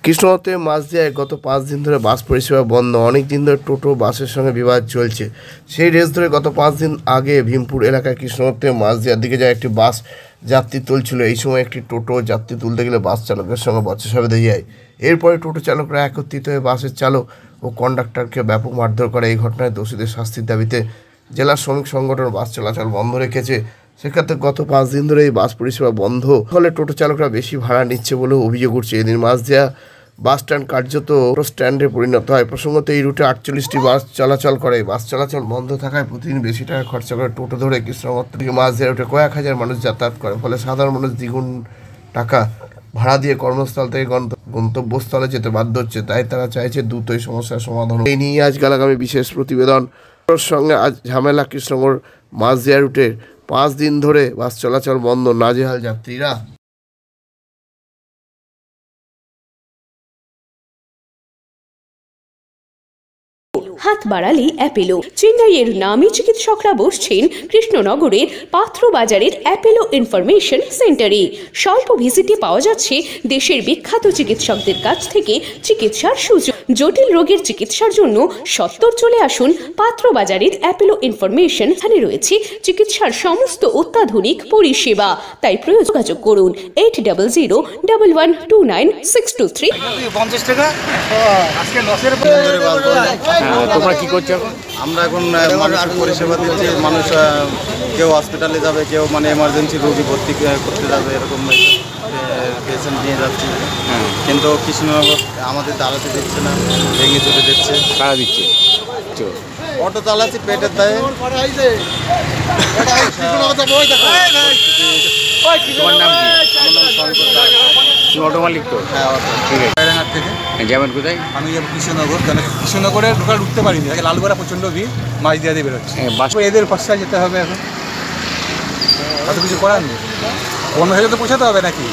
কৃষ্ণনগরে মাঝদিয়ায় গত 5 দিন ধরে বাস পরিষেবা বন্ধ। অনেক দিন ধরে টোটো বাসের সঙ্গে বিবাদ চলছে। সেই রেস ধরে গত 5 দিন আগে ভীমপুর এলাকায় কৃষ্ণনগর থেকে মাঝদিয়ার দিকে যায় একটি বাস যাত্রী তুলছিল। এই সময় একটি টোটো যাত্রী তুলতে গেলে বাস চালকের সঙ্গে বচসা বেঁধে যায়। এরপরে টোটো চালকরা একত্রিত হয়ে বাসের চালক ও কন্ডাক্টরকে ব্যাপক মারধর করে। এই ঘটনায় দোষীদের শাস্তির দাবিতে জেলা শ্রমিক সংগঠন বাস চলাচল বন্ধ রেখেছে। সেক্ষেত্রে গত 5 দিন ধরে এই বাস পরিষেবা বন্ধ, ফলে টোটো চালকরা বেশি ভাড়া নিচ্ছে বলেও অভিযোগ উঠছে। এদিন মাঝদিয়া বাস স্ট্যান্ড কার্যত স্ট্যান্ডে পরিণত হয়। প্রসঙ্গত এই রুটে 48টি বাস চলাচল করে। বাস চলাচল বন্ধ থাকায় প্রতিদিন বেশি টাকা খরচা করে টোটো ধরে কৃষ্ণনগর থেকে মাঝদিয়া রুটে কয়েক হাজার মানুষ যাতায়াত করে। ফলে সাধারণ মানুষ দ্বিগুণ টাকা ভাড়া দিয়ে কর্মস্থল থেকে গন্তব্যস্থলে যেতে বাধ্য হচ্ছে। তাই তারা চাইছে দ্রুত এই সমস্যার সমাধান। এই নিয়ে আজকাল আগামী বিশেষ প্রতিবেদন। সঙ্গে আজ ঝামেলা কৃষ্ণনগর মাঝদিয়া রুটে 5 দিন ধরে বাস চলাচল বন্ধ, নাজেহাল যাত্রীরা। হাত বাড়ালি অ্যাপেলো। চেন্নাইয়ের নামী চিকিৎসকরা বসছেন কৃষ্ণনগরের পাত্রবাজারের অ্যাপেলো ইনফরমেশন সেন্টারে। স্বল্প ভিজিটে পাওয়া যাচ্ছে দেশের বিখ্যাত চিকিৎসকদের কাছ থেকে চিকিৎসার সুযোগ। জটিল রোগের চিকিৎসার জন্য সত্বর চলে আসুন পাত্রবাজারের অ্যাপেলো ইনফরমেশন। এখানে রয়েছে চিকিৎসার সমস্ত অত্যাধুনিক পরিষেবা। তাই যোগাযোগ করুন 8001129623। তোমরা কি করছো এখন? আমরা এখন মানুষের পরিষেবা দিচ্ছি। মানুষ কেউ হসপিটালে যাবে, কেউ মানে এমার্জেন্সি রোগী ভর্তি করতে যাবে, এরকম পেশেন্ট নিয়ে যাচ্ছি। কিন্তু কৃষ্ণনগর আমাদের দাঁড়াতে দিচ্ছে না, ভেঙে চলে দিচ্ছে। কারা দিচ্ছে? অটো চালাচ্ছি পেটের দায়ে। তোমার নাম কি? অটো মালিক তো? হ্যাঁ, অটো। ঠিক আছে। থেকে যাবেন কোথায়? আমি যাবো কৃষ্ণনগর। কেন কৃষ্ণনগরে ঢুকতে পারিনি, লালগোলা প্রচণ্ড ভিড়, মাঝদিয়া দিয়ে বেরোচ্ছে। এদের পাশে যেতে হবে এখন, এত কিছু করার নেই। অন্য জায়গায় তো পৌঁছাতে হবে নাকি?